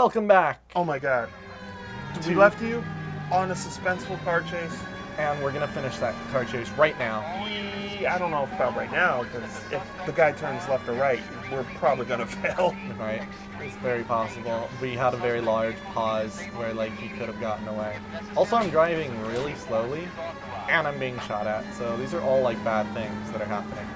welcome back. Oh my god. We left you on a suspenseful car chase. And we're gonna finish that car chase right now. I don't know about right now, because if the guy turns left or right, we're probably gonna fail. Right? It's very possible. We had a very large pause where like he could have gotten away. Also, I'm driving really slowly, and I'm being shot at. So these are all like bad things that are happening.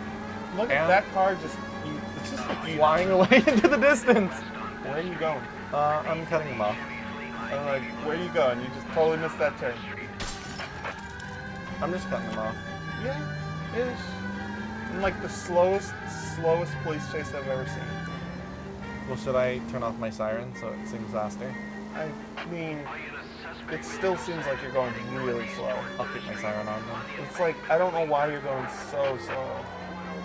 Look at that car it's just like Flying away into the distance. Where are you going? I'm cutting them off. I'm like, where are you going? You just totally missed that turn. I'm just cutting them off. Yeah, ish. And like the slowest police chase I've ever seen. Well, should I turn off my siren so it sings faster? I mean, it still seems like you're going really slow. I'll keep my siren on then. It's like, I don't know why you're going so slow.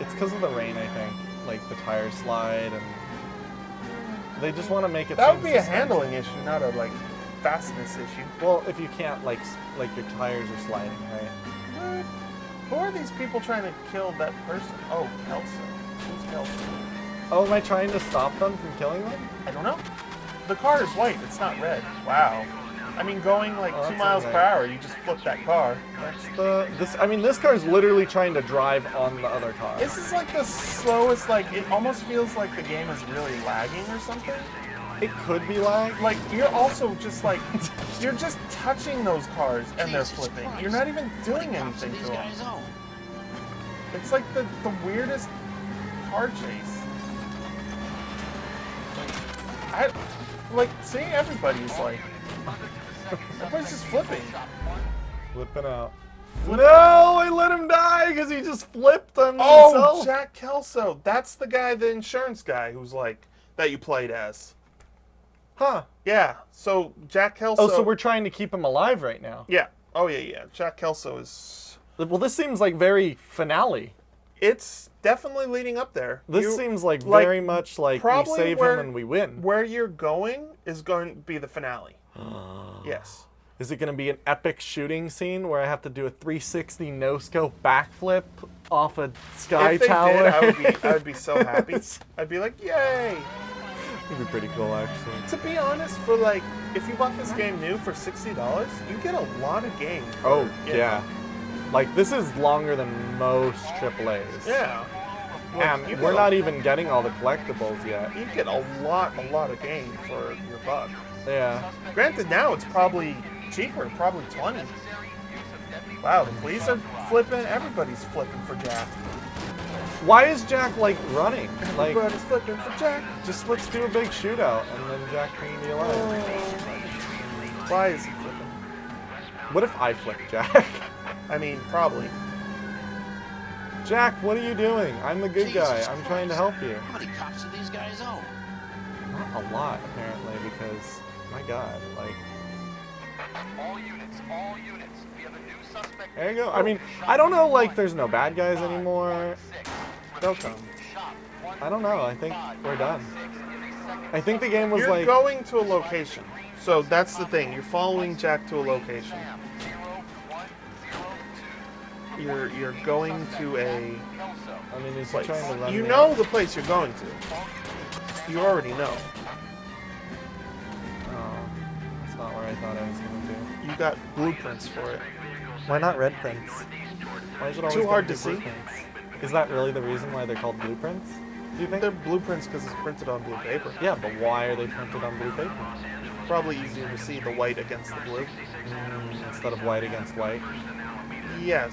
It's because of the rain, I think. Like the tires slide and they just want to make it. That would be a handling issue, not a like fastness issue. Well, if you can't like your tires are sliding, right? What? Who are these people trying to kill that person? Oh, Kelso. Who's Kelso? Oh, am I trying to stop them from killing them? I don't know. The car is white. It's not red. Wow. I mean, going like 2 miles per hour, you just flip that car. This car is literally trying to drive on the other car. This is like the slowest. Like it almost feels like the game is really lagging or something. It could be lag. Like you're also just like you're just touching those cars and they're flipping. You're not even doing anything to them. It's like the weirdest car chase. See, everybody's like, everybody's just flipping. Flipping out. No, I let him die because he just flipped on himself. Oh, Jack Kelso. That's the guy, the insurance guy, who's like, that you played as. Huh. Yeah, so Jack Kelso. Oh, so we're trying to keep him alive right now. Yeah. Oh, yeah. Jack Kelso is... Well, this seems like very finale. It's definitely leading up there. This seems like very much like we save him and we win. Where you're going is going to be the finale. Yes. Is it going to be an epic shooting scene where I have to do a 360 no-scope backflip off a sky tower? If they did, I would be so happy. I'd be like, yay! It'd be pretty cool, actually. To be honest, for like, if you bought this game new for $60, you get a lot of game. Oh, yeah. Like, this is longer than most AAAs. Yeah. And we're not even getting all the collectibles yet. You get a lot of game for your buck. Yeah. Granted, now it's probably cheaper, probably 20. Wow, the police are flipping. Everybody's flipping for Jack. Why is Jack, like, running? Like, Everybody's flipping for Jack. Just let's do a big shootout, and then Jack can be alive. Why is he flipping? What if I flip Jack? I mean, probably. Jack, what are you doing? I'm the good guy. I'm trying to help you. How many cops do these guys own? Not a lot, apparently, because, my God, like... All units. We have a new suspect. There you go. I mean, I don't know, like, there's no bad guys anymore. They'll come. I don't know. I think we're done. I think the game was You're like... going to a location. So that's the thing. You're following Jack to a location. You're going to a... I mean, is he place. trying to run You me know out? the place you're going to. You already know. Oh, that's not where I thought I was going to do. You got blueprints for it. Why not red prints? Why is it always Too hard gotta to be see. blueprints? Is that really the reason why they're called blueprints? Do you think? They're blueprints because it's printed on blue paper. Yeah, but why are they printed on blue paper? Probably easier to see the white against the blue. Instead of white against white? Yes,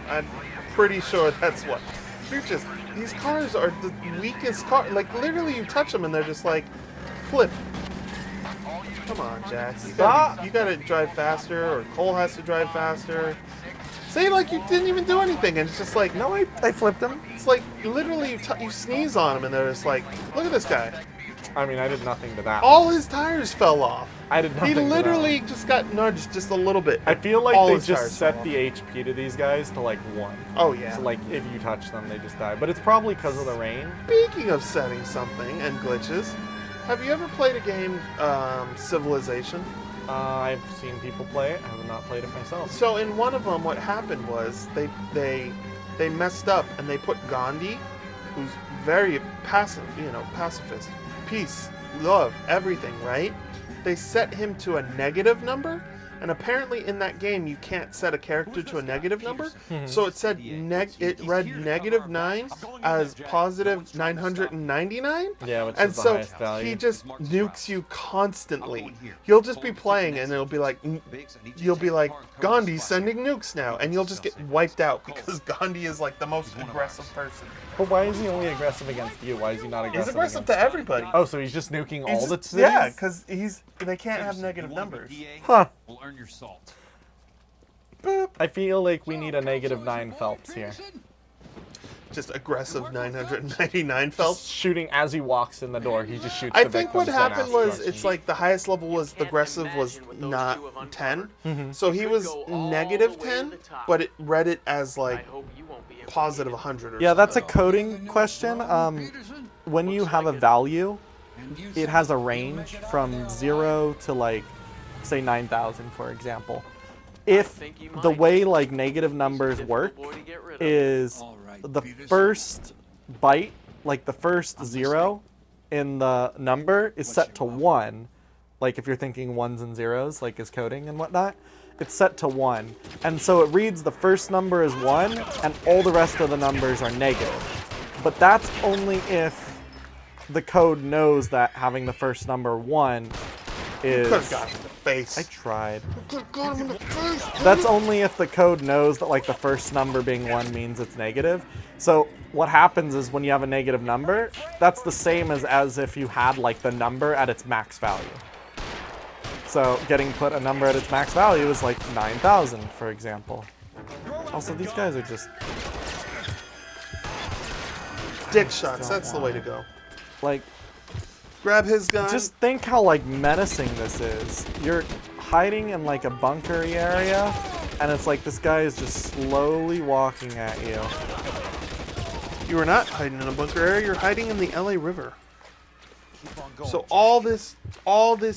I'm pretty sure that's what. These cars are the weakest car. Like, literally you touch them and they're just like, flip. Come on, Jack. You gotta drive faster, or Cole has to drive faster. Say like you didn't even do anything, and it's just like, No, I flipped him. it's like literally you sneeze on him and they're just like, look at this guy. I mean, I did nothing to that. All his tires fell off. I did nothing He to that literally just got nudged just a little bit. I feel like All they his tires just set fell the HP to these guys to like 1. Oh, yeah. So like if you touch them, they just die. But it's probably because of the rain. Speaking of setting something and glitches, have you ever played a game, Civilization? I've seen people play it. I have not played it myself. So in one of them, what happened was they messed up and they put Gandhi, who's very pacifist, peace, love, everything, right? they set him to a negative number, and apparently in that game you can't set a character to a negative number. So it said it read -9 as positive 999. Yeah, which And is the so highest value. he just nukes you constantly. You'll just be playing and it'll be like, Gandhi's sending nukes now, and you'll just get wiped out because Gandhi is like the most aggressive person. But why is he only aggressive against you? Why is he not aggressive? He's aggressive against... to everybody. Oh, so he's just nuking all the cities? Yeah, because they can't have negative numbers. Huh. Will earn your salt. Boop. I feel like we need a -9 Phelps here. Just aggressive 999 Phelps. Shooting as he walks in the door, he just shoots I the think what victims, then happened asks was questions. it's like the highest level was the aggressive was not 10. So he was -10, but it read it as like positive 100 or Yeah, that's a something. coding question. When you have a value, it has a range from 0 to like, say 9,000, for example. If the way like negative numbers work is the first byte, like the first 0 in the number is set to 1, like if you're thinking ones and zeros, like is coding and whatnot, it's set to 1. And so it reads the first number as 1 and all the rest of the numbers are negative. But that's only if the code knows that having the first number 1 is... Could have got him in the face. I tried. Could have got him in the face. That's only if the code knows that like the first number being 1 means it's negative. So what happens is when you have a negative number, that's the same as if you had like the number at its max value. So getting put a number at its max value is like 9,000, for example. Also, these guys are just Dick shots, that's the way to go. like, Grab his gun. just think how like menacing this is. You're hiding in like a bunkery area, and it's like this guy is just slowly walking at you. You are not hiding in a bunker area, you're hiding in the LA River. So all this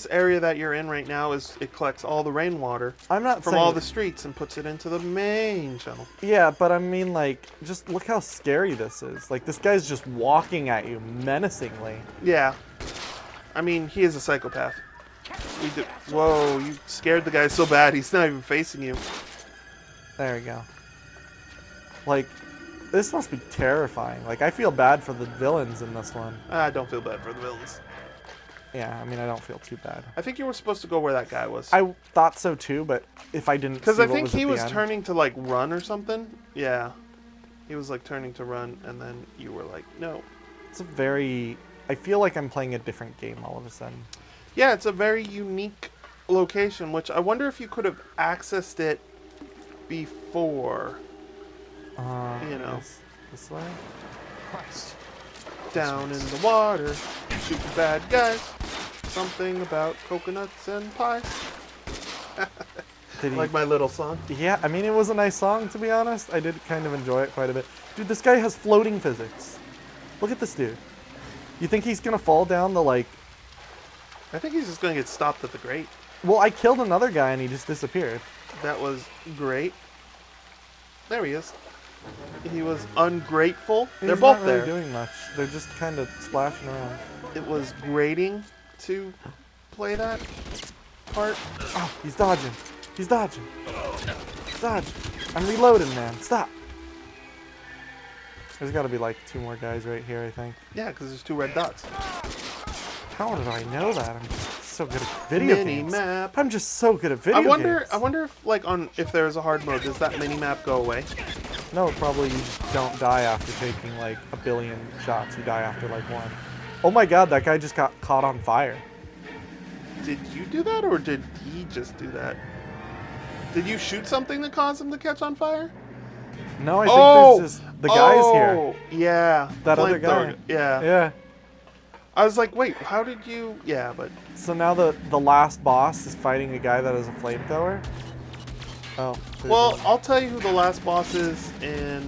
area that you're in right now it collects all the rainwater I'm not from saying, all the streets and puts it into the main channel. yeah, but I mean like, just look how scary this is. Like this guy's just walking at you menacingly. Yeah. I mean, he is a psychopath. Whoa, you scared the guy so bad he's not even facing you. There we go. Like, this must be terrifying. Like, I feel bad for the villains in this one. I don't feel bad for the villains. Yeah, I mean, I don't feel too bad. I think you were supposed to go where that guy was. I thought so too, but if I didn't see Because I what think was he at the was end- turning to like run or something. Yeah. He was like turning to run and then you were like, no. It's a very... I feel like I'm playing a different game all of a sudden. Yeah, it's a very unique location, which I wonder if you could have accessed it before. You know. This way? Down in the water, shooting bad guys. Something about coconuts and pie. Did he... Like my little song. Yeah, I mean, it was a nice song, to be honest. I did kind of enjoy it quite a bit. Dude, this guy has floating physics. Look at this dude. You think he's gonna fall down the, like... I think he's just going to get stopped at the grate. Well, I killed another guy and he just disappeared. That was great. There he is. He was ungrateful. They're He's both not really there. doing much. They're just kind of splashing around. It was grating to play that part. Oh, he's dodging. He's dodging. He's dodging. I'm reloading, man. Stop. There's got to be like 2 more guys right here, I think. Yeah, because there's 2 red dots. How did I know that? I'm just so good at video Mini games. map. I'm just so good at video I wonder games. if like if there's a hard mode, does that mini map go away? No, probably you just don't die after taking like a billion shots. You die after like 1. Oh my god, that guy just got caught on fire. Did you do that or did he just do that? Did you shoot something that caused him to catch on fire? No, I think there's just the guys here. Oh, yeah. That other Flamethrower. guy. Yeah. Yeah. I was like, wait, how did you... Yeah, but... So now the last boss is fighting a guy that has a flamethrower? Oh. there's Well, one. I'll tell you who the last boss is in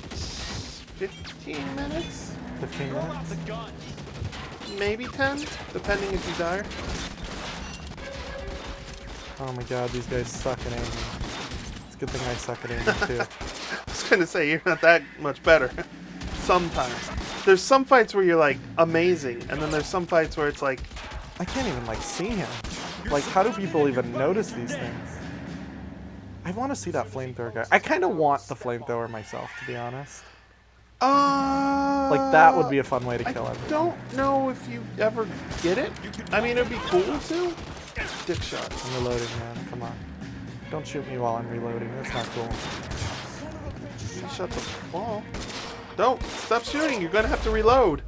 15 minutes? 15 minutes? Maybe 10, depending if you die. Oh my god, these guys suck at aiming. It's a good thing I suck at aiming too. I was going to say, you're not that much better. Sometimes. There's some fights where you're like, amazing, and then there's some fights where it's like, I can't even like see him. Like, how do people even notice these things? I want to see that flamethrower guy. I kind of want the flamethrower myself, to be honest. Like, that would be a fun way to kill I him. don't know if you ever get it. I mean, it'd be cool to. Dick shot. I'm reloading, man. Come on. Don't shoot me while I'm reloading. That's not cool. You shut the ball. Don't. Stop shooting. You're going to have to reload.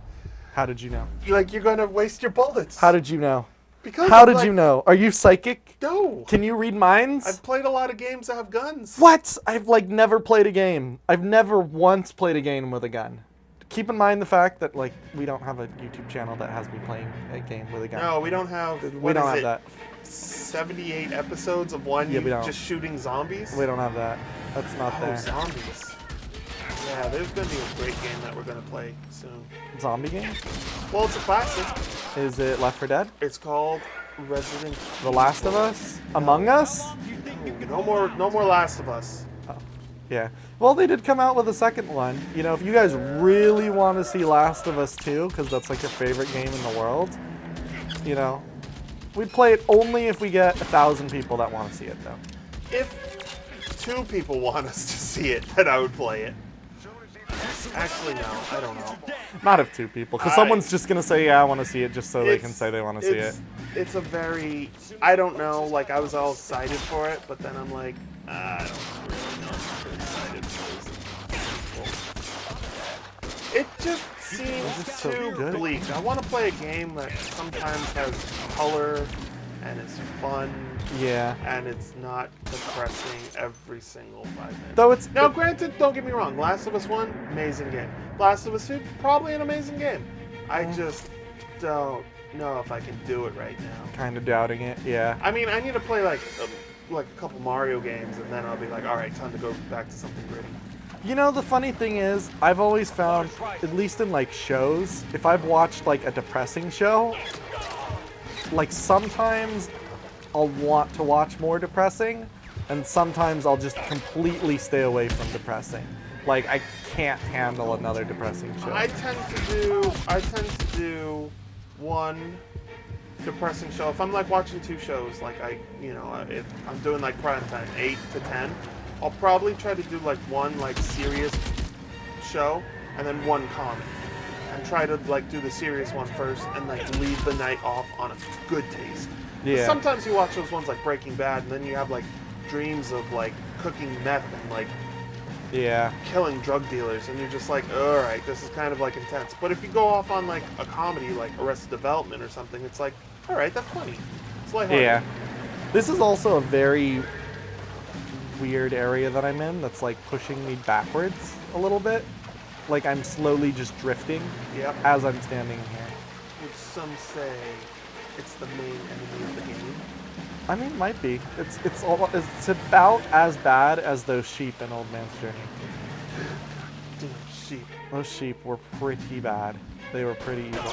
How did you know? You're going to waste your bullets. How did you know? Because How I'm did like, you know? Are you psychic? No. Can you read minds? I've played a lot of games that have guns. What? I've like never played a game. I've never once played a game with a gun. Keep in mind the fact that like we don't have a YouTube channel that has me playing a game with a gun. No, we don't have. We don't have that. 78 episodes of one Yeah, we don't. just shooting zombies. We don't have that. That's not Oh, there. zombies. Yeah, there's gonna be a great game that we're gonna play soon. Zombie game? Well, it's a classic. Is it Left 4 Dead? It's called Resident. The Last of Us? Among Us? No more Last of Us. Yeah. Well, they did come out with a second one. You know, if you guys really want to see Last of Us 2, because that's like your favorite game in the world, you know, we'd play it only if we get 1,000 people that want to see it, though. If 2 people want us to see it, then I would play it. Actually, no, I don't know. Not if 2 people, because someone's just going to say, yeah, I want to see it, just so they can say they want to see it. It's a very, I don't know, like I was all excited for it, but then I'm like, I don't really know if I'm excited for this. It just seems so too good. bleak. I want to play a game that sometimes has color and is fun Yeah. and it's not depressing every single 5 minutes. Though it's... Now, granted, don't get me wrong. Last of Us 1, amazing game. Last of Us 2, probably an amazing game. I just don't know if I can do it right now. Kind of doubting it, yeah. I mean, I need to play like a couple Mario games, and then I'll be like, all right, time to go back to something gritty. You know, the funny thing is, I've always found, at least in like shows, if I've watched like a depressing show, like sometimes I'll want to watch more depressing, and sometimes I'll just completely stay away from depressing. Like I can't handle another depressing show. I tend to do one depressing show. If I'm like watching 2 shows, like if I'm doing like prime time, 8 to 10, I'll probably try to do like one like serious show and then one comedy. And try to like do the serious one first and like leave the night off on a good taste. Yeah. Sometimes you watch those ones like Breaking Bad and then you have like dreams of like cooking meth and like Yeah. killing drug dealers and you're just like, all right, this is kind of like intense. But if you go off on like a comedy like Arrested Development or something, it's like, all right, that's funny. It's lighthearted. Yeah. This is also a very weird area that I'm in that's like pushing me backwards a little bit. Like I'm slowly just drifting Yep. as I'm standing here. Which some say it's the main enemy of the game. I mean, it might be. It's about as bad as those sheep in Old Man's Journey. Damn sheep. Those sheep were pretty bad. They were pretty evil.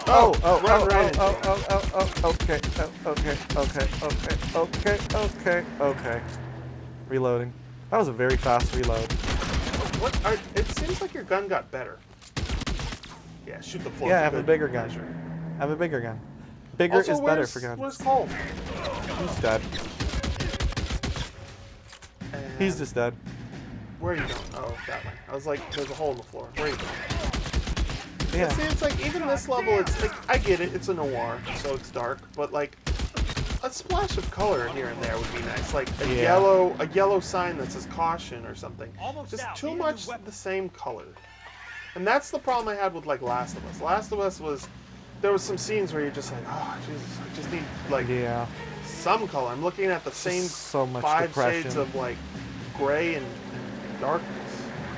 Okay. Reloading. That was a very fast reload. It seems like your gun got better. Yeah, shoot the floor. Yeah, I have a bigger gun. I have a bigger gun. Bigger Also, is better for guns. Where's Cole? He's dead. And He's just dead. Where are you going? Oh, that way. I was like, there's a hole in the floor. Where are you going? Yeah. See, it's like, even this level, it's like, I get it, it's a noir, so it's dark, but like, a splash of color here and there would be nice. Like a yellow sign that says caution or something. Just too much the same color. And that's the problem I had with like Last of Us. Last of Us was, there was some scenes where you're just like, oh Jesus, I just need like some color. I'm looking at the same so much 5 depression. shades of like gray and darkness.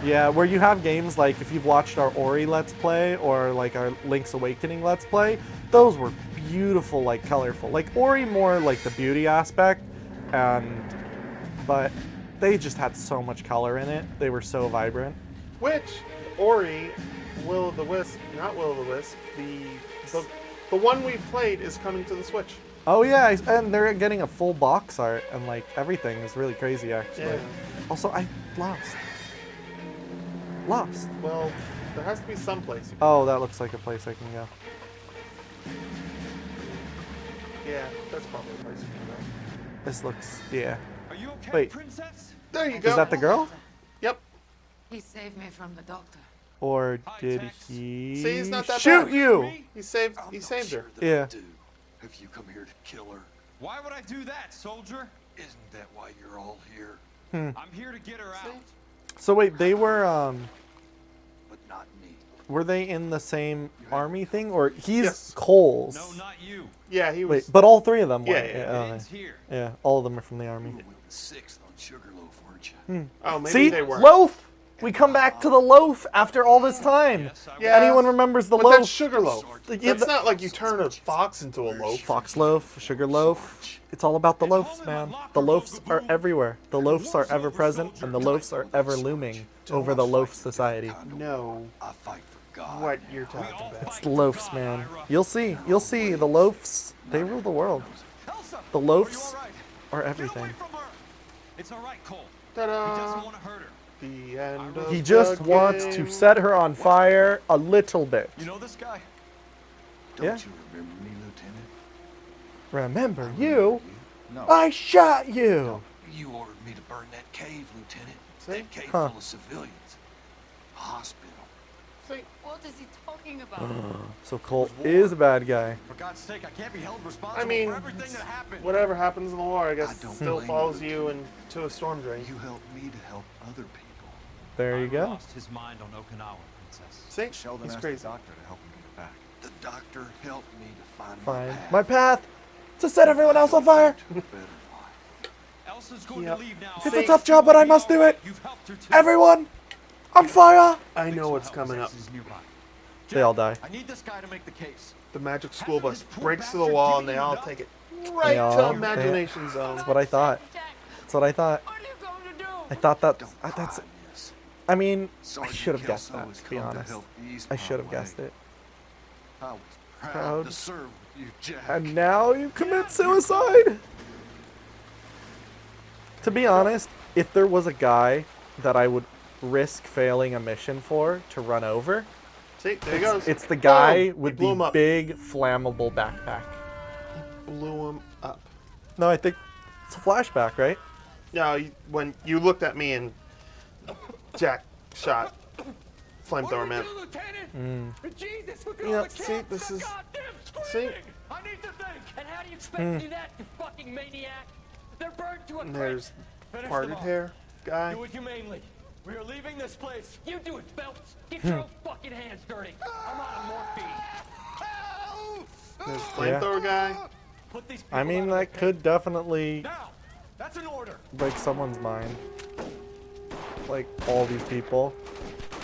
Yeah, where you have games like, if you've watched our Ori Let's Play or like our Link's Awakening Let's Play, those were beautiful, like colorful. Like Ori more like the beauty aspect, but they just had so much color in it. They were so vibrant. Which, Ori, Will of the Wisp, not Will of the Wisp, the one we've played is coming to the Switch. Oh yeah, and they're getting a full box art and like everything is really crazy actually. Yeah. Also, I lost. Well, there has to be some place. Oh, that looks like a place I can go. Yeah, that's probably a place for that. This looks, yeah. Are you okay, Wait. princess? There you go. Is that the girl? Yep. He saved me from the doctor. Or Hi, did Tex. he See, he's not that shoot bad. you? He saved I'm he not saved her. sure that Yeah. I do. Have you come here to kill her? Why would I do that, soldier? Isn't that why you're all here? I'm here to get her out. So wait, they were But not me. were they in the same army thing, or he's Yes. Cole's? No, not you. Yeah, he was. Wait, but all three of them were. Yeah, It okay. ends here. Yeah, all of them are from the army. You were the 6th on Sugarloaf, weren't you? Oh, maybe See, they weren't. loaf. We come back to the loaf after all this time. Yes, I Yeah. Anyone remembers the But loaf? that's Sugarloaf. Yeah, It's not like you turn a fox into a loaf. Fox loaf, sugar loaf. It's all about the loafs, man. The loafs are everywhere. The loafs are ever present, and the loafs are ever looming over the loaf society. No, I fight for God. what you're talking about. It's the loafs, man. You'll see. You'll see. The loafs, they rule the world. Elsa, The are you loafs all right? are Get away everything. from her. It's all right, Cole. He doesn't Ta-da! want to hurt her. The end of He just the wants game. to set her on fire a little bit. You know this guy? Don't Yeah. you remember me, Lieutenant? Remember you? No. I shot you. You ordered me to burn that cave, Lieutenant. See? That cave Huh. full of civilians. A hospital. See, What is he talking about? So Cole is a bad guy. For God's sake, I can't be held responsible I mean, for everything that happened. whatever happens in the war, I guess, I don't still blame follows you. you into a storm drain. You helped me to help other people. There you I go. lost his mind on Okinawa, princess. See, Sheldon he's asked crazy. the doctor to help him get it back. The doctor helped me to find Fine. my path. My path to set everyone else on fire. To a better life. Elsa's going Yep. to leave now. It's a tough job, but I must do it. You've helped her too. Everyone on fire. I know what's coming up. They all die. I need this guy to make the case. The magic school bus breaks to the wall and they all take it right They to all- imagination zone. That's what I thought. Jack, That's what I thought. what are you going to do? I thought Don't that's. cry, miss. I mean, I Sergeant should have guessed Kelso that. has To be come honest, help ease I my should have way. guessed it. I was proud, Proud. to serve with you, Jack. And now you commit suicide. To be honest, if there was a guy that I would risk failing a mission for to run over, See, there he goes. it's the guy Boom. with He blew the him up. big flammable backpack. Blew him up. No, I think it's a flashback, right? No, when you looked at me and Jack shot flamethrower man. Jesus, look at Yeah, all the see, kids. this They're is- goddamn see? screaming. I need to think. And how do you expect to do that, you fucking maniac? They're burned to a And crisp. there's Finish parted them off. hair guy. Do it humanely. We are leaving this place. You do it, Phelps. Get your own fucking hands dirty. I'm out of morphine. There's flamethrower guy. Put these people I mean, out of that the could definitely Now, that's an order. break someone's mind. Like all these people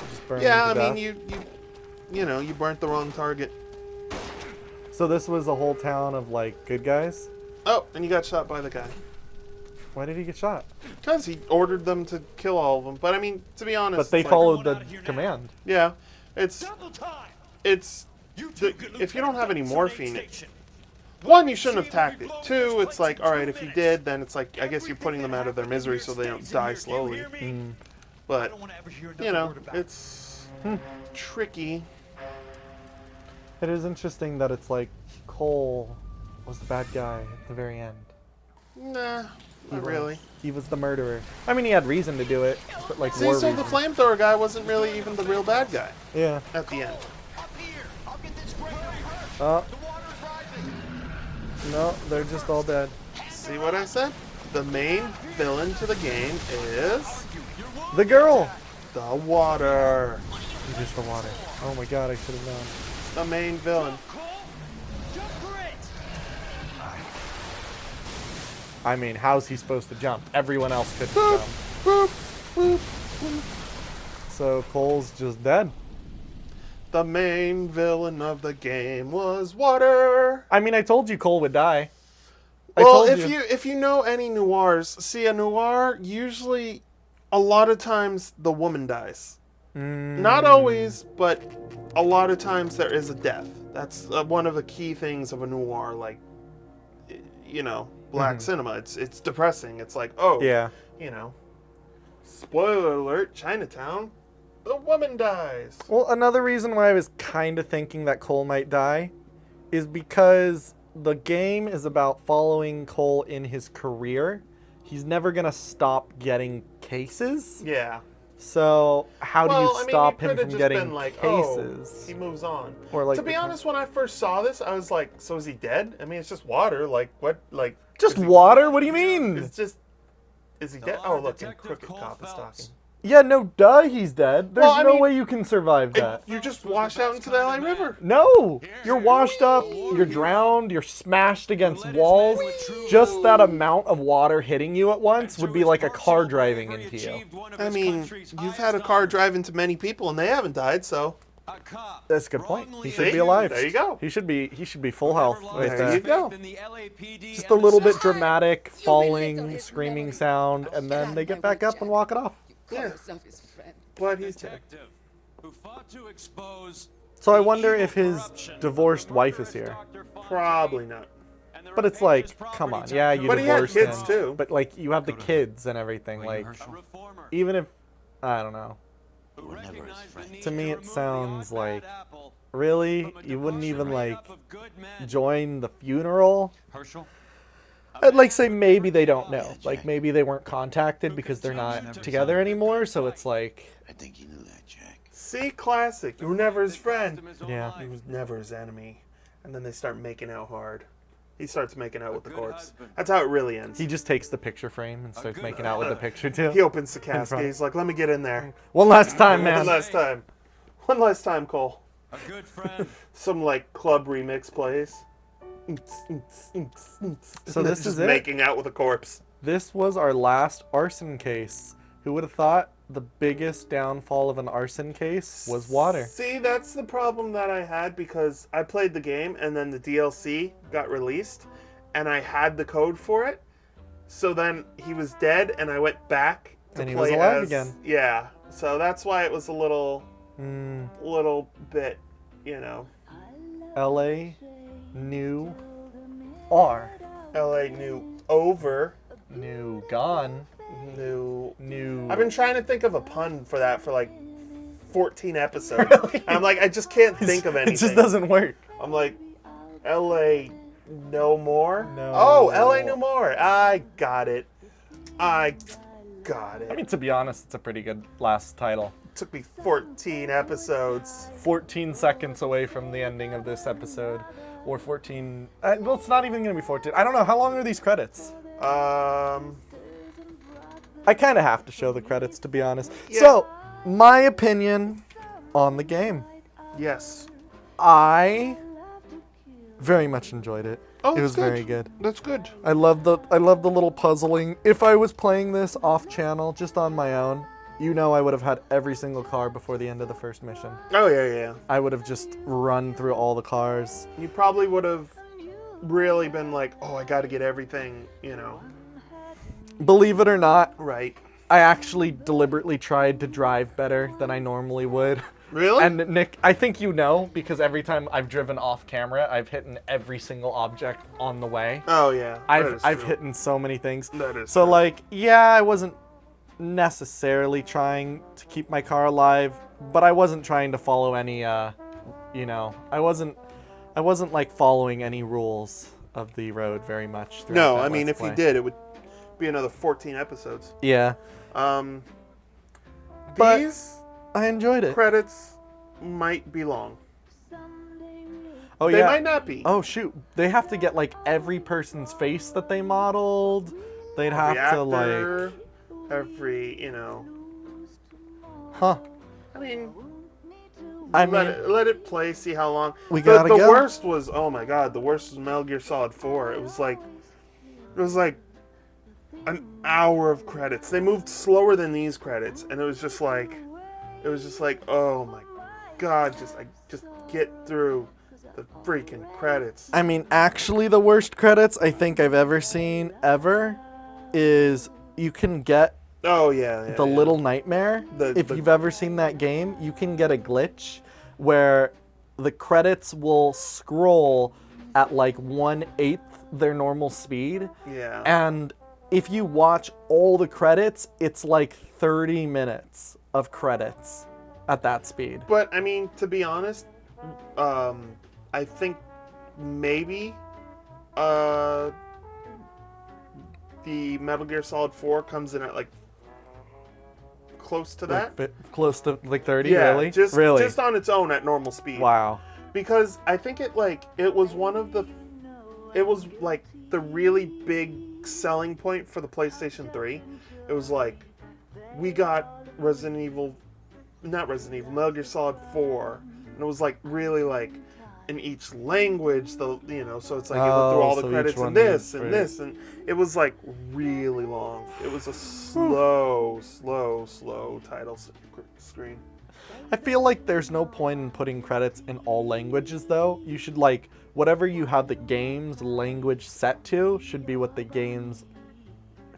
just burning Yeah, to I mean, death. you know, you burnt the wrong target. So this was a whole town of like good guys. Oh, and you got shot by the guy. Why did he get shot? Because he ordered them to kill all of them. But I mean, to be honest, But they it's like- followed the out of here now. command. Yeah, it's Double time. You two the, get if you don't have any Lieutenant morphine, Station. one, you shouldn't have tacked it. Two, it's like, all right, if you did, then it's like, I guess you're putting them out of their misery so they don't die slowly. I But don't want to ever hear another you know, word about it. it's tricky. It is interesting that it's like Cole was the bad guy at the very end. Nah, He not was. really. He was the murderer. I mean, he had reason to do it, but like See, war so the reasons. flamethrower guy wasn't really even the real bad guy Yeah. at the end. Up here. I'll get this great first. Oh The water's rising. no, they're just all dead. See what I said? The main villain to the game is The girl. the water. It is the water. Oh my god, I should have known. It's the main villain. Jump for it. I mean, how's he supposed to jump? Everyone else couldn't Boop, jump. boop, boop, boop. So Cole's just dead. The main villain of the game was water. I mean, I told you Cole would die. I Well, told if you know any noirs, see a noir usually, a lot of times the woman dies. Not always, but a lot of times there is a death. That's one of the key things of a noir, like, you know, black cinema. It's depressing. It's like, oh, Yeah. you know, spoiler alert, Chinatown, the woman dies. Well, another reason why I was kind of thinking that Cole might die is because the game is about following Cole in his career. He's never gonna stop getting cases. Yeah. So how do you I mean, stop you him coulda from just getting been like, cases? Oh, he moves on. Or, like, to be the- honest, when I first saw this, I was like, so is he dead? I mean, it's just water. Like what? Like Just is he- water? What do you mean? It's just. Is he dead? Noire Oh, look, and Detective Crooked Cole Cop is Phelps. talking. Yeah, no, duh, he's dead. There's Well, I no mean, way you can survive that. You just wash out into the LA River. No, you're washed up, you're drowned, you're smashed against walls. Just that amount of water hitting you at once would be like a car driving into you. I mean, you've had a car drive into many people and they haven't died, so. That's a good point. He should See? be alive. There you go. He should be full health right There there. you go. Just a little bit dramatic, falling, screaming sound, and then they get back up and walk it off. Call Yeah. yourself his friend. But he's dead. Detective who fought to expose So I wonder if his divorced wife is here. Probably not. But it's like, come on, yeah, you But he had divorced kids him, too. but like you have the kids and everything. Like, even if I don't know, to me it sounds like really you wouldn't even like join the funeral. Herschel? I'd like say maybe they don't know, like maybe they weren't contacted because they're not together anymore. So it's like, I think you knew that, Jack. See, classic. You were never his friend. yeah. He was never his enemy. And then they start making out hard. He starts making out with the corpse. That's how it really ends. He just takes the picture frame and starts making out with the picture too. He opens the front. casket. He's like, let me get in there. One last time, man. One last time. One last time, Cole. A good friend. Some, like, club remix plays. So this is it? Making out with a corpse. This was our last arson case. Who would have thought the biggest downfall of an arson case was water? See, that's the problem that I had because I played the game and then the DLC got released and I had the code for it. So then he was dead and I went back to And he play was alive as, again. Yeah. So that's why it was a little bit, LA New R. LA new over. New gone. New. New. I've been trying to think of a pun for that for like 14 episodes. I'm like, I just can't think of anything. It just doesn't work. I'm like, LA no more? No. Oh, LA no more. I got it. I mean, to be honest, it's a pretty good last title. Took me 14 episodes. 14 seconds away from the ending of this episode. Or 14. Well, it's not even going to be 14. I don't know. How long are these credits? I kind of have to show the credits, to be honest. Yeah. So, my opinion on the game. Yes. I very much enjoyed it. Oh, it was that's very good. That's good. I love the little puzzling. If I was playing this off channel, just on my own, I would have had every single car before the end of the first mission. Oh, yeah. I would have just run through all the cars. You probably would have really been like, oh, I got to get everything, Believe it or not, right. I actually deliberately tried to drive better than I normally would. Really? And Nick, I think you know, because every time I've driven off camera, I've hit every single object on the way. Oh, yeah. I've hit so many things. That is so true. like, yeah, I wasn't necessarily trying to keep my car alive, but I wasn't trying to follow any I wasn't like following any rules of the road very much. throughout No, that I mean, Let's if you Play. did, it would be another 14 episodes. Yeah, But- These I enjoyed it. credits might be long. Oh They yeah. might not be. Oh shoot, they have to get like every person's face that they modeled. They'd have to like, Reactor, every, huh? I mean, I let mean, it play, see how long. We the gotta go. worst was, oh my god, the worst was Metal Gear Solid 4. It was like an hour of credits. They moved slower than these credits, and it was just like, oh my god, just get through the freaking credits. I mean, actually, the worst credits I think I've ever seen is you can get Oh yeah, the Little Nightmare. If The- you've ever seen that game, you can get a glitch where the credits will scroll at like 1/8 their normal speed. Yeah. And if you watch all the credits, it's like 30 minutes of credits at that speed. But I mean, to be honest, I think maybe the Metal Gear Solid 4 comes in at like close to that. Close to like 30, Yeah, really? just really? just on its own at normal speed. Wow. Because I think it was like the really big selling point for the PlayStation 3. It was like, we got Metal Gear Solid 4, and it was like really like in each language, so it's like you look through all the so credits each one and this is- and this, and it was like really long. It was a slow title screen. I feel like there's no point in putting credits in all languages, though. You should, like, whatever you have the game's language set to should be what the game's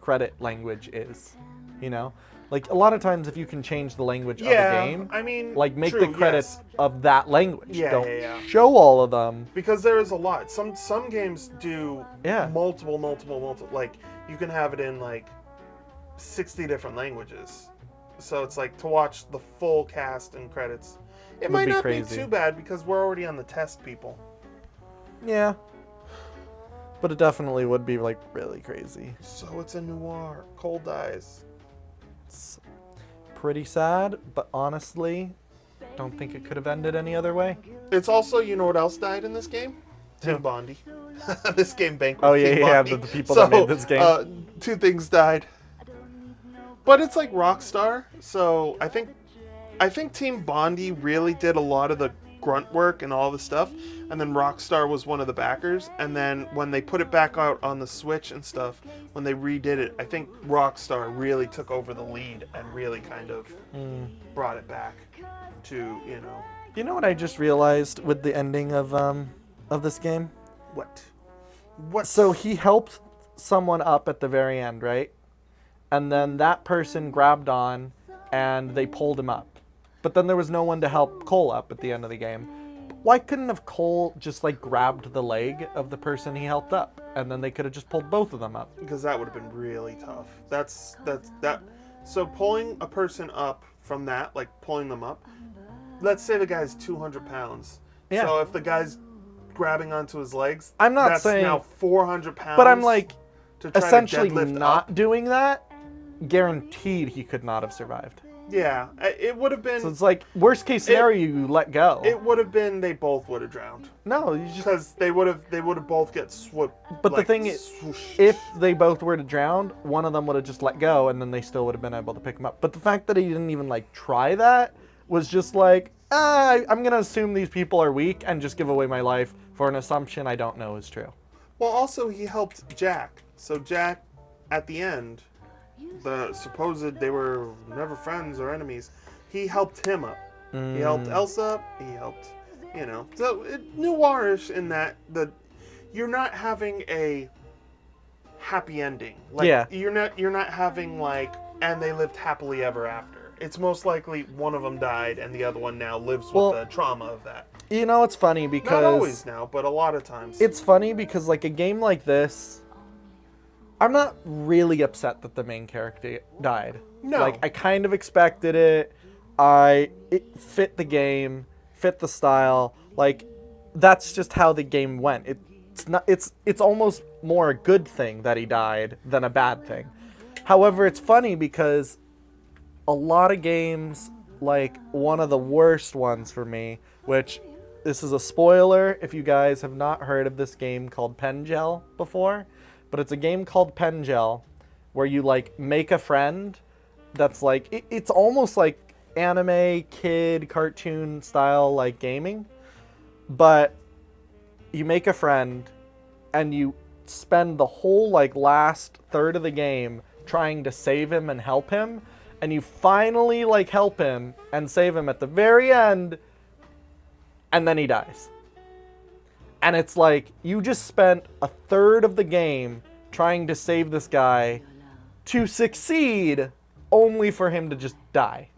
credit language is, you know? Like, a lot of times if you can change the language of a game, I mean, like, make true, the credits yes. of that language. Yeah, Don't yeah. show all of them. Because there is a lot. Some games do Yeah. multiple. Like, you can have it in like 60 different languages. So it's like, to watch the full cast and credits, it Would might be not crazy. be too bad because we're already on the test, people. Yeah. But it definitely would be, like, really crazy. So it's a noir. Cole dies. It's pretty sad, but honestly, don't think it could have ended any other way. It's also, you know what else died in this game? Who? Tim Bondi. This game banquet. Oh, yeah, Tim yeah, Bondi. the people that made this game. Two things died. But it's like Rockstar, so I think Team Bondi really did a lot of the grunt work and all the stuff, and then Rockstar was one of the backers, and then when they put it back out on the Switch and stuff, when they redid it, I think Rockstar really took over the lead and really kind of brought it back to, You know what I just realized with the ending of this game? what? So he helped someone up at the very end, right? And then that person grabbed on and they pulled him up. But then there was no one to help Cole up at the end of the game. Why couldn't have Cole just like grabbed the leg of the person he helped up, and then they could have just pulled both of them up? Because that would have been really tough. That's that. So pulling a person up from that, like pulling them up, let's say the guy's 200 pounds. Yeah. So if the guy's grabbing onto his legs, I'm not that's saying- now 400 pounds. But I'm like, to try to essentially deadlift not up. doing that, guaranteed he could not have survived. Yeah, it would have been. So it's like, worst case scenario, you let go. It would have been. They both would have drowned No, you just. because they would have both get swooped. But the thing is, if they both were to drown, one of them would have just let go, and then they still would have been able to pick him up. But the fact that he didn't even like try that was just like, I'm gonna assume these people are weak and just give away my life for an assumption I don't know is true. Well, also he helped Jack. So Jack, at the end, the supposed they were never friends or enemies, he helped him up. He helped Elsa up. He helped, So noirish in that you're not having a happy ending. Like, Yeah. You're not having like, and they lived happily ever after. It's most likely one of them died and the other one now lives with the trauma of that. You know, it's funny because Not always now, but a lot of times. it's funny because like a game like this, I'm not really upset that the main character died. No. Like, I kind of expected it. It fit the game, fit the style. Like, that's just how the game went. It's almost more a good thing that he died than a bad thing. However, it's funny because a lot of games, like one of the worst ones for me, which this is a spoiler if you guys have not heard of this game called Pen Gel before, but it's a game called Pen Gel where you like make a friend that's like, it's almost like anime kid cartoon style like gaming, but you make a friend and you spend the whole like last third of the game trying to save him and help him, and you finally like help him and save him at the very end, and then he dies. And it's like, you just spent a third of the game trying to save this guy to succeed, only for him to just die.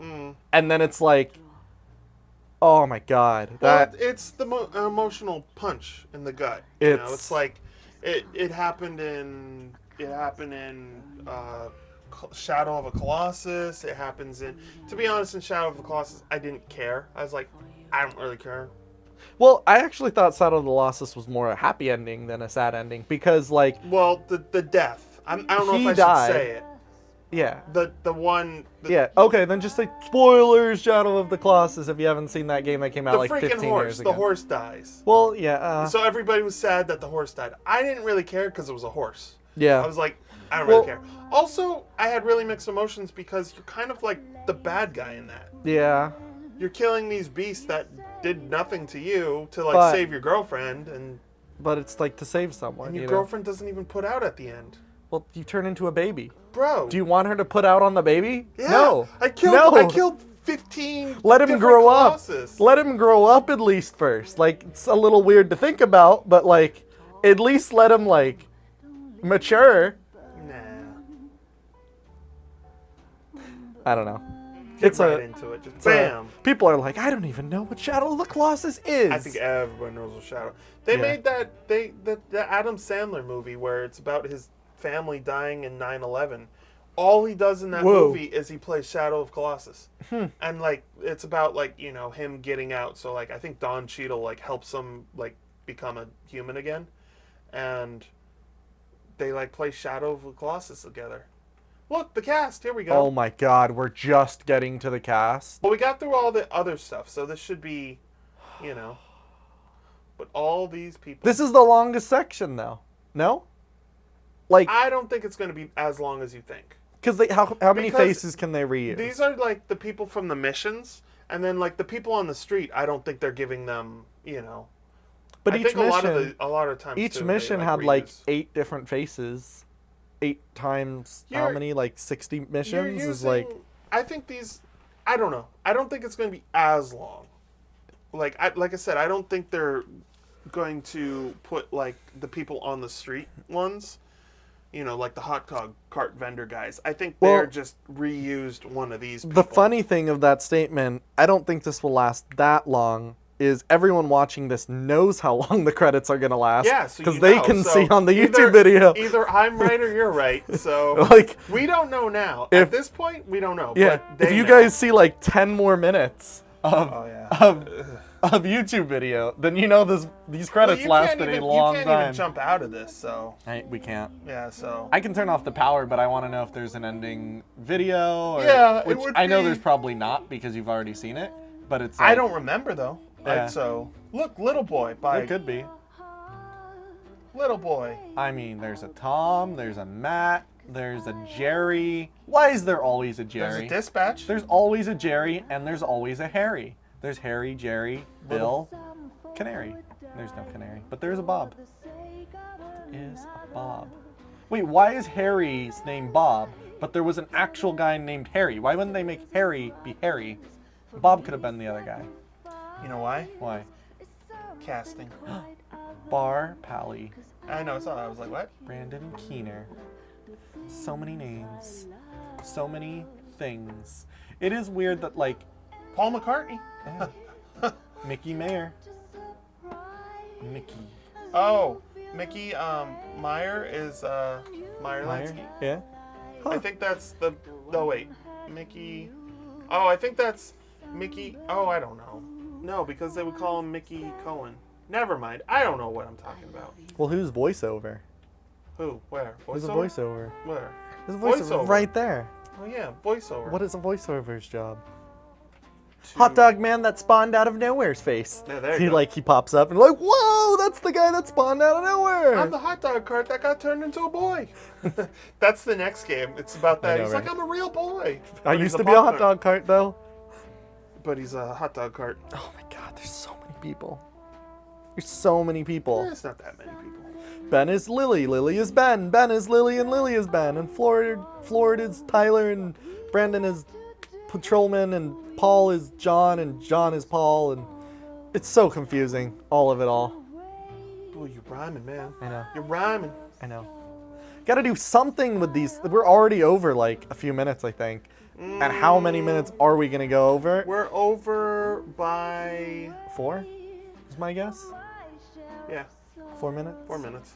And then it's like, oh my god. Well, it's the emotional punch in the gut. It's like it happened in Shadow of a Colossus. It happens in, to be honest, in Shadow of the Colossus, I didn't care. I was like, I don't really care. Well, I actually thought Shadow of the Colossus was more a happy ending than a sad ending because, like, Well, the death. I don't know He if I died. should say it. yeah. The one. Yeah, okay, then just say, spoilers, Shadow of the Colossus, if you haven't seen that game that came out The like freaking 15 horse. years ago. The horse dies. Well, yeah, So everybody was sad that the horse died. I didn't really care because it was a horse. yeah. I was like, I don't Well- really care. Also, I had really mixed emotions because you're kind of like the bad guy in that. Yeah. You're killing these beasts that did nothing to you to like But- save your girlfriend, and But it's like to save someone, your you know? girlfriend doesn't even put out at the end. Well, you turn into a baby. Bro. Do you want her to put out on the baby? Yeah, No. I killed. No. I killed 15. Let him different grow Colossus. up. Let him grow up at least first. Like, it's a little weird to think about, but like, at least let him like mature. Nah. I don't know. Get It's right a into it. Just it's a- bam. people are like, I don't even know what Shadow of the Colossus is. I think everyone knows what Shadow. They Yeah. made the Adam Sandler movie where it's about his family dying in 9/11. All he does in that Whoa. movie is he plays Shadow of Colossus, and like it's about like him getting out. So like I think Don Cheadle like helps him like become a human again, and they like play Shadow of the Colossus together. Look, the cast. Here we go. Oh my God, we're just getting to the cast. Well, we got through all the other stuff, so this should be, But all these people. This is the longest section, though. No? Like, I don't think it's going to be as long as you think. because how many Because faces can they reuse? These are like the people from the missions, and then like the people on the street. I don't think they're giving them, but I each think mission, a lot of times each too, mission they, had like reuse. 8 different faces. 8 times how You're- many? Like 60 You're missions is using- like. I think these. I don't know. I don't think it's going to be as long. Like I said, I don't think they're going to put like the people on the street ones. Like the hot dog cart vendor guys. I think Well, they're just reused one of these people. The funny thing of that statement, I don't think this will last that long, is everyone watching this knows how long the credits are going to last. Yeah, so because you they know. can So see on the either- YouTube video. Either I'm right or you're right. So Like, we don't know now. if- At this point, we don't know. yeah, But they if you know. guys see like 10 more minutes of Oh, yeah. of YouTube video, then these Well, credits you lasted can't even, a long you can't time. even jump out of this. So We can't. yeah. So I can turn off the power, but I want to know if there's an ending video. Or, Yeah, it which would I know be- there's probably not because you've already seen it. But it's. I like, don't remember though. Yeah. So look, Little Boy by It could be. Little Boy. I mean, there's a Tom, there's a Matt, there's a Jerry. Why is there always a There's Jerry? a dispatch. There's always a Jerry, and there's always a Harry. There's Harry, Jerry, Bill, Canary. There's no Canary, but there's a Bob. There is a Bob. Wait, why is Harry's name Bob, but there was an actual guy named Harry? Why wouldn't they make Harry be Harry? Bob could have been the other guy. You know why? Why? Casting. Bar Pally, I know. So I was like, what? Brandon Keener. So many names. So many things. It is weird that, like, Paul McCartney. Mickey Mayer. Mickey. Oh, Mickey Meyer is Meyer Meyer? Lansky. Yeah? I think that's the. Oh wait, Mickey. Oh, I think that's Mickey. Oh, I don't know. No, because they would call him Mickey Cohen. Never mind. I don't know what I'm talking about. Well, who's voiceover? Who? Where? Who's a Voiceover? voiceover? Where? There's a voiceover Voiceover. right there. Oh yeah, voiceover. What is a voiceover's job? To- Hot dog man that spawned out of nowhere's face. Yeah, there you he go. like he pops up and like, whoa, that's the guy that spawned out of nowhere. I'm the hot dog cart that got turned into a boy. That's the next game. It's about that. know, He's right? like, I'm a real boy. I But he's used to be a hot popcorn- dog cart though. But he's a hot dog cart. Oh my god, there's so many people. There's so many people. It's not that many people. Ben is Lily, Lily is Ben, Ben is Lily, and Lily is Ben, and Florida is Tyler, and Brandon is Patrolman, and Paul is John, and John is Paul, and it's so confusing, all of it all. Boy, you're rhyming, man. I know. You're rhyming. I know. Gotta do something with these. We're already over like a few minutes, I think. And how many minutes are we gonna go over? We're over by 4? Is my guess? yeah, 4 minutes? 4 minutes.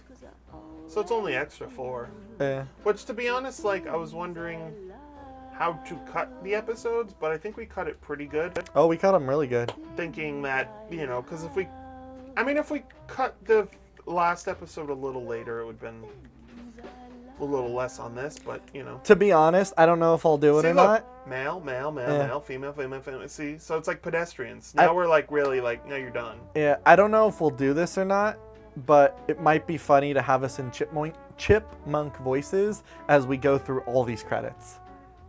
So it's only extra 4. Yeah. Which, to be honest, like I was wondering how to cut the episodes, but I think we cut it pretty good. Oh, we cut them really good. Thinking that, you know, because if we cut the last episode a little later, it would have been a little less on this, but, you know. To be honest, I don't know if I'll do it See, or look, not. male, Yeah. male, female, female, female. See, so it's like pedestrians. Now we're like really like, no, you're done. Yeah, I don't know if we'll do this or not, but it might be funny to have us in chipmunk voices as we go through all these credits.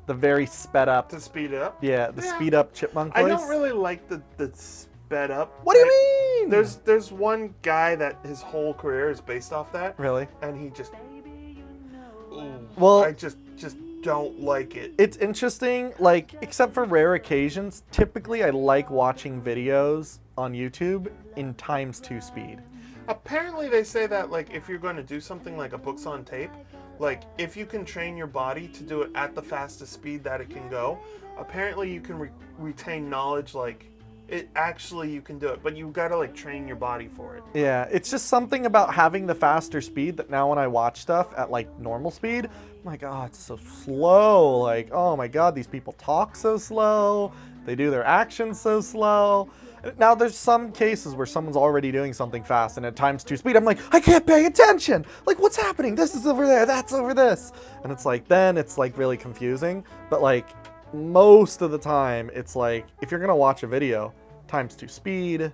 The very sped up. To speed it up. Yeah, the speed up chipmunk voice. I don't really like the sped up. What do you mean? There's one guy that his whole career is based off that. Really? And he just. Ooh, Well, I just don't like it. It's interesting, like, except for rare occasions, typically I like watching videos on YouTube in ×2 speed. Apparently they say that, like, if you're going to do something like a books on tape, like, if you can train your body to do it at the fastest speed that it can go, apparently you can retain knowledge, like, it actually you can do it, but you gotta, like, train your body for it. Yeah, it's just something about having the faster speed that now when I watch stuff at, like, normal speed, I'm like, oh, it's so slow. Like, oh my god, these people talk so slow. They do their actions so slow. Now, there's some cases where someone's already doing something fast and at ×2 speed, I'm like, I can't pay attention. Like, what's happening? This is over there. That's over this. And it's like, then it's like really confusing. But like most of the time, it's like, if you're going to watch a video, ×2 speed,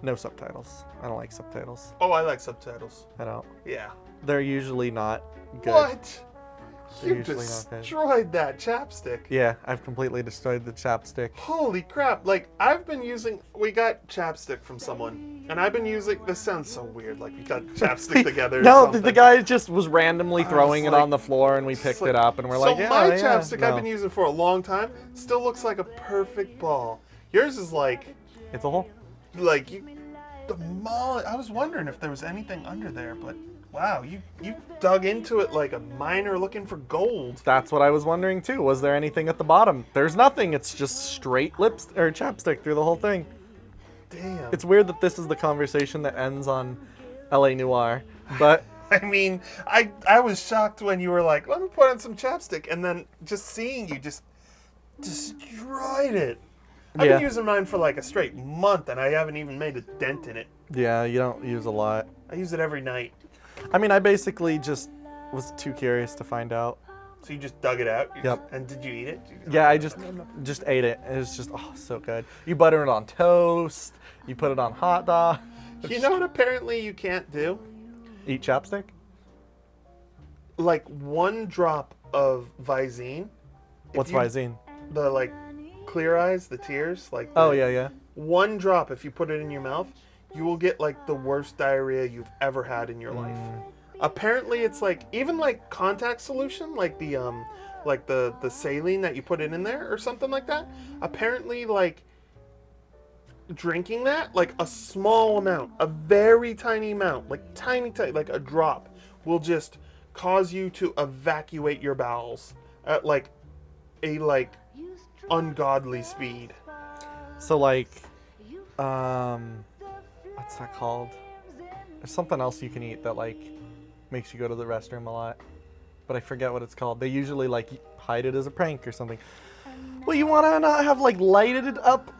no subtitles. I don't like subtitles. Oh, I like subtitles. I don't. Yeah. They're usually not good. What? They're You usually not good. destroyed that chapstick. Yeah, I've completely destroyed the chapstick. Holy crap. Like, we got chapstick from someone, and I've been using, this sounds so weird, like we got chapstick together or No, something. the guy just was randomly I throwing was it like- on the floor and we picked like- it up and we're so like, yeah, my yeah, chapstick I've no. been using for a long time still looks like a perfect ball. Yours is like It's a hole. you demolish. I was wondering if there was anything under there, but wow, you dug into it like a miner looking for gold. That's what I was wondering too. Was there anything at the bottom? There's nothing. It's just straight lips or chapstick through the whole thing. Damn. It's weird that this is the conversation that ends on LA Noire, but I mean, I was shocked when you were like, let me put on some chapstick, and then just seeing you just destroyed it. I've Yeah. been using mine for like a straight month, and I haven't even made a dent in it. yeah, you don't use a lot. I use it every night. I mean, I basically just was too curious to find out. So you just dug it out? Yep. And did you eat it? Yeah, I just ate it. It was just, oh, so good. You butter it on toast. You put it on hot dog. You know what apparently you can't do? Eat chapstick? Like 1 drop of Visine. What's Visine? The like clear eyes, the tears, like Oh, yeah. 1 drop, if you put it in your mouth, you will get like the worst diarrhea you've ever had in your life. Apparently it's like even like contact solution, like the saline that you put in there or something like that. Apparently like drinking that, like a small amount, a very tiny amount, like tiny, like a drop, will just cause you to evacuate your bowels at like a ungodly speed. So, like, what's that called? There's something else you can eat that, like, makes you go to the restroom a lot. But I forget what it's called. They usually, like, hide it as a prank or something. Well, you want to not have, like, lighted it up?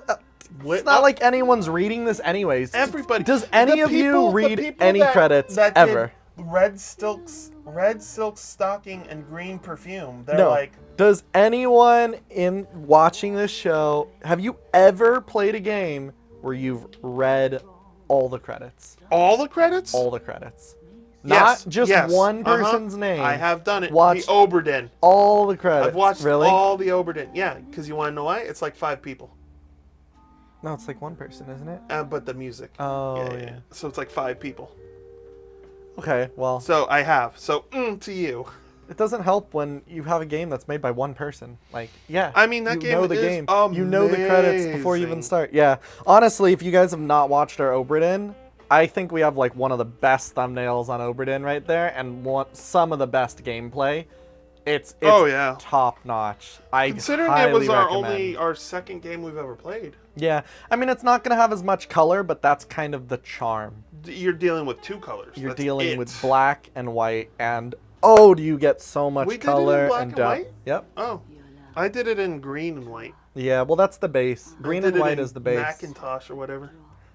Lit It's not up? like anyone's reading this anyways. Everybody. Does any The of you people- the read people any that- credits that ever? did red silk stocking and green perfume. They're No. like, Does anyone in watching this show, have you ever played a game where you've read all the credits? all the credits? All the credits. Yes, Not just yes, one uh-huh. person's name. I have done it. Watch the Oberdin. all the credits. I've watched really? all the Oberdin. Yeah, because you want to know why? It's like 5 people. No, it's like one person, isn't it? But the music. Oh, yeah. So it's like 5 people. Okay, well, So I have. So to you. it doesn't help when you have a game that's made by one person. Like, yeah. I mean, that you game know the is game. You know the credits before you even amazing. start. Yeah. Honestly, if you guys have not watched our Oberdin, I think we have like one of the best thumbnails on Oberdin right there, and some of the best gameplay. It's Oh, yeah. top notch. I Considering it highly was recommend. our second game we've ever played. Yeah, I mean it's not gonna have as much color, but that's kind of the charm. You're dealing with 2 colors. You're That's dealing it. with black and white and Oh, do you get so much We did it in color black and and depth? white? Yep. Oh, I did it in green and white. Yeah, well, that's the base. Green I and did it white in is the base. Macintosh or whatever.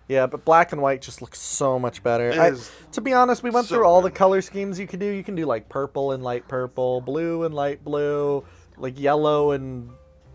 Yeah, but black and white just looks so much better. It is To be honest, we went so through all the good. color schemes you could do. You can do like purple and light purple, blue and light blue, like yellow and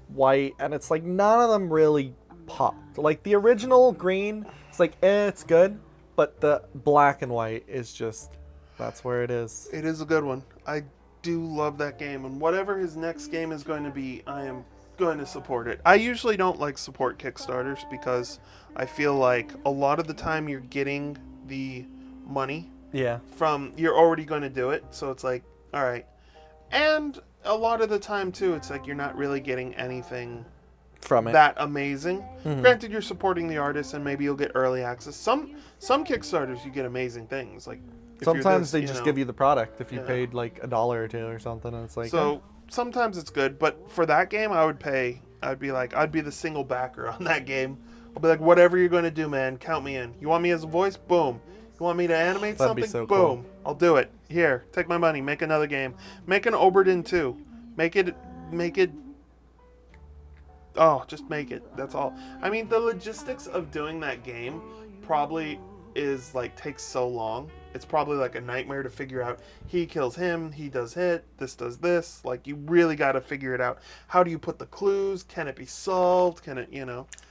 white, and it's like none of them really popped. Like the original green, it's like it's good, but the black and white is just that's where it is. It is a good one. I do love that game, and whatever his next game is going to be, I am going to support it. I usually don't like support Kickstarters because I feel like a lot of the time you're getting the money Yeah. from, you're already going to do it, so it's like, all right. And a lot of the time too, it's like you're not really getting anything From it. that amazing. Granted, you're supporting the artist, and maybe you'll get early access. Some Kickstarters you get amazing things. Like if you're Sometimes this, they just know. give you the product if you Yeah. paid like $1 or $2 or something, and it's like So sometimes it's good, but for that game, I'd be the single backer on that game. I'll be like, whatever you're going to do, man, count me in. You want me as a voice? Boom. You want me to animate That'd be something? so cool. Boom. I'll do it. Here, take my money. Make another game. Make an Oberdin 2. Make it. Oh, just make it. That's all. I mean, the logistics of doing that game probably is like takes so long. It's probably like a nightmare to figure out. He kills him, he does hit, this does this. Like, you really got to figure it out. How do you put the clues? Can it be solved? Can it,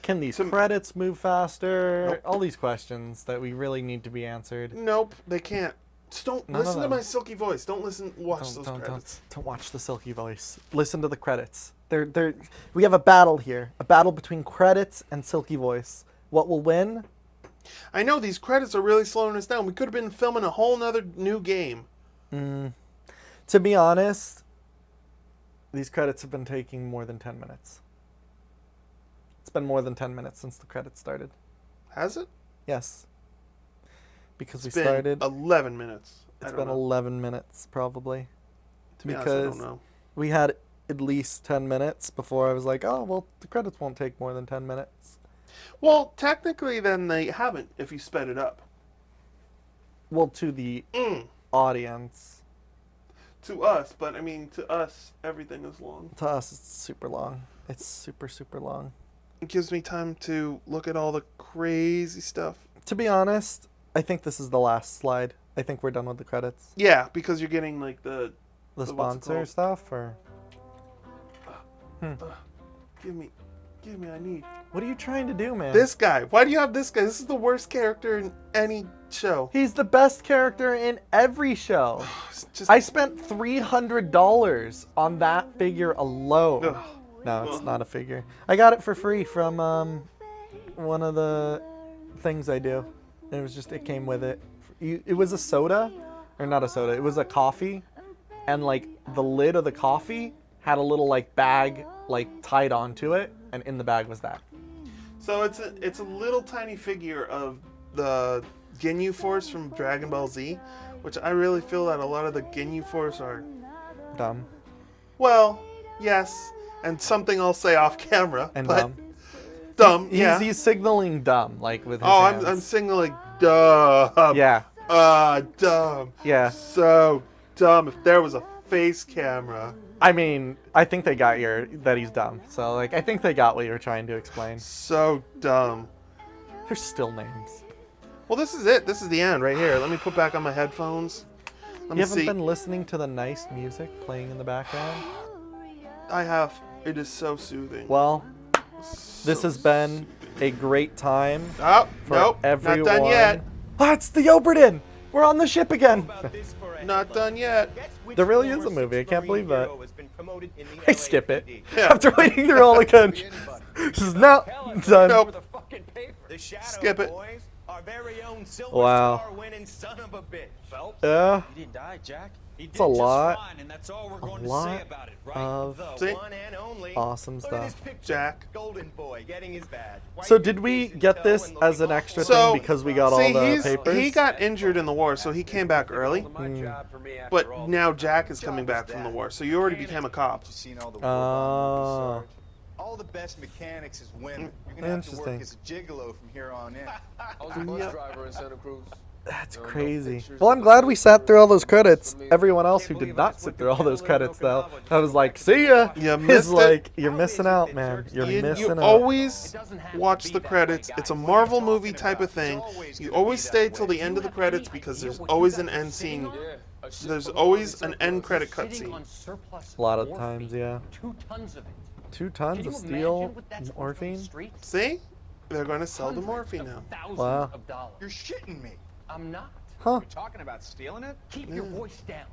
can these Some- credits move faster? Nope. All these questions that we really need to be answered. Nope, they can't. Just don't None of listen to them. my silky voice. Don't watch those credits. Don't watch the silky voice. Listen to the credits. We have a battle here. A battle between credits and silky voice. What will win? I know these credits are really slowing us down. We could have been filming a whole nother new game. To be honest, these credits have been taking more than 10 minutes. It's been more than 10 minutes since the credits started. Has it? Yes. Because It's we been started. 11 minutes. It's been 11 minutes, probably. To be honest, I because don't know. we had at least 10 minutes before I was like, oh, well, the credits won't take more than 10 minutes. Well, technically, then they haven't if you sped it up. Well, to the audience. To us, but I mean, to us, everything is long. To us, it's super long. It's super, super long. It gives me time to look at all the crazy stuff. To be honest, I think this is the last slide. I think we're done with the credits. Yeah, because you're getting like the what's it sponsor called? stuff, or Give me, I need what are you trying to do, man? this guy. Why do you have this guy? This is the worst character in any show. He's the best character in every show. It's just, I spent $300 on that figure alone. Ugh. No, it's not a figure. I got it for free from one of the things I do. It came with it. It was a soda, or not a soda. It was a coffee, and like the lid of the coffee had a little like bag like tied onto it, and in the bag was that. So it's a little tiny figure of the Ginyu Force from Dragon Ball Z, which I really feel that a lot of the Ginyu Force are, Dumb well, yes, and something I'll say off camera, and but dumb. dumb, yeah. He's signaling dumb, like with his Oh, hands. I'm signaling dumb. Yeah, Dumb. yeah. So dumb. If there was a face camera. I mean, I think they got that he's dumb. So like, I think they got what you're trying to explain. So dumb. There's still names. Well, this is it. This is the end right here. Let me put back on my headphones. Let You me haven't see. been listening to the nice music playing in the background? I have. It is so soothing. Well, this has been a great time Oh, for nope. everyone. Not done yet. Ah, it's the Oberdin! We're on the ship again! Not done yet. There really is a movie. I can't believe that. I skip it. After waiting through all the countries. This is now done. Nope. Skip it. Our very own Silver Wow. Star winning son of a bitch. Phelps, Yeah. he didn't die, Jack. He did It's a lot. just fine, and that's all we're going lot to say about it, right? of the See? one and only. awesome Look at this stuff. picture. Jack. Golden boy getting his badge. So White did we vision get toe this and as an looking extra So, thing because we got all See, the papers? he got injured in the war, so he came back early. But now Jack is coming back from the war, so you already became a cop. Oh. All the best mechanics is women. You're gonna have to work Interesting. as a gigolo from here on in. I was a bus driver in Santa Cruz. That's crazy. Well, I'm glad we sat through all those credits. Everyone else who did not sit through all those credits, though, I was like, see ya. You It's missed it. like, you're missing out, man. You're You missing out. always watch the credits. It's a Marvel movie type of thing. You always stay till the end of the credits because there's always an end scene. There's always an end credit cutscene. A lot of times, yeah. 2 tons of it. 2 tons of steel morphine? See? They're going to sell the morphine now. Wow. You're shitting me. I'm not. Huh. Talking about stealing it? Keep your voice down.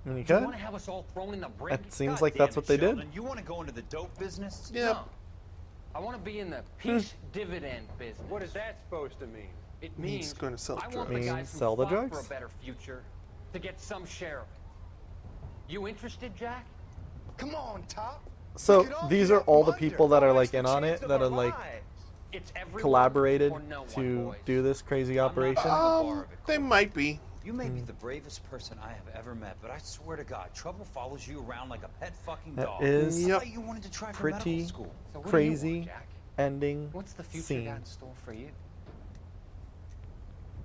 I mean, you Do you could. want to have us all thrown in the brig? It seems like that's what they did. You want to go into the dope business? Yep. No. I want to be in the peace dividend business. What is that supposed to mean? It means He's going to sell I want drugs. the guys Means who sell the fought for drugs? a better future to get some share of it. You interested, Jack? Come on, Top. So, these are all the people that are, like, in on it, that are, like, It's everyone collaborated or no one, to boys. do this crazy operation? They might be. You may be the bravest person I have ever met, but I swear to God, trouble follows you around like a pet fucking That dog. is I Yep. thought you wanted to try for medical pretty school. So what do you crazy want, Jack? ending What's the future scene. got in store for you?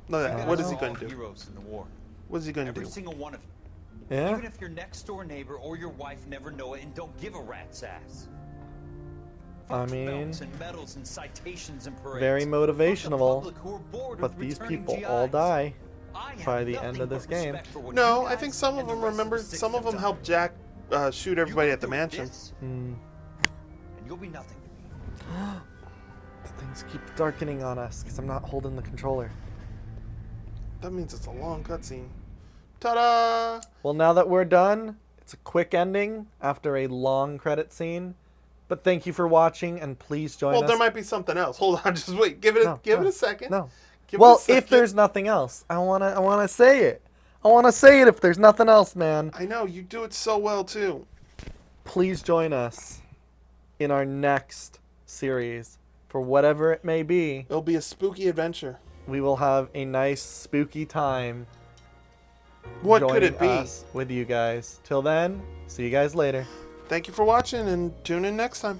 Look at that. What is he All going to do? Heroes in the war. What is he going to Every do? single one of you. Yeah? Even if your next door neighbor or your wife never know it and don't give a rat's ass. I Fuck mean, belts and medals and citations and parades. very Fuck the motivational, public who are bored but with these returning people all GIs. die I have by the nothing end of but this game. respect for what No, you I guys think some of and the them, rest remember, the six some of them have helped done. Jack shoot everybody You at the go through mansion. this, Hmm. and you'll be nothing to me. Things keep darkening on us because I'm not holding the controller. That means it's a long cutscene. Ta-da! Well, now that we're done, it's a quick ending after a long credit scene. But thank you for watching, and please join Well, us. there might be something else. Hold on, just wait. Give it a second. No. Give it Well, a second. if there's nothing else, I wanna say it. I wanna say it if there's nothing else, man. I know you do it so well too. Please join us in our next series for whatever it may be. It'll be a spooky adventure. We will have a nice spooky time. What could joining it be? us with you guys. Till then, see you guys later. Thank you for watching and tune in next time.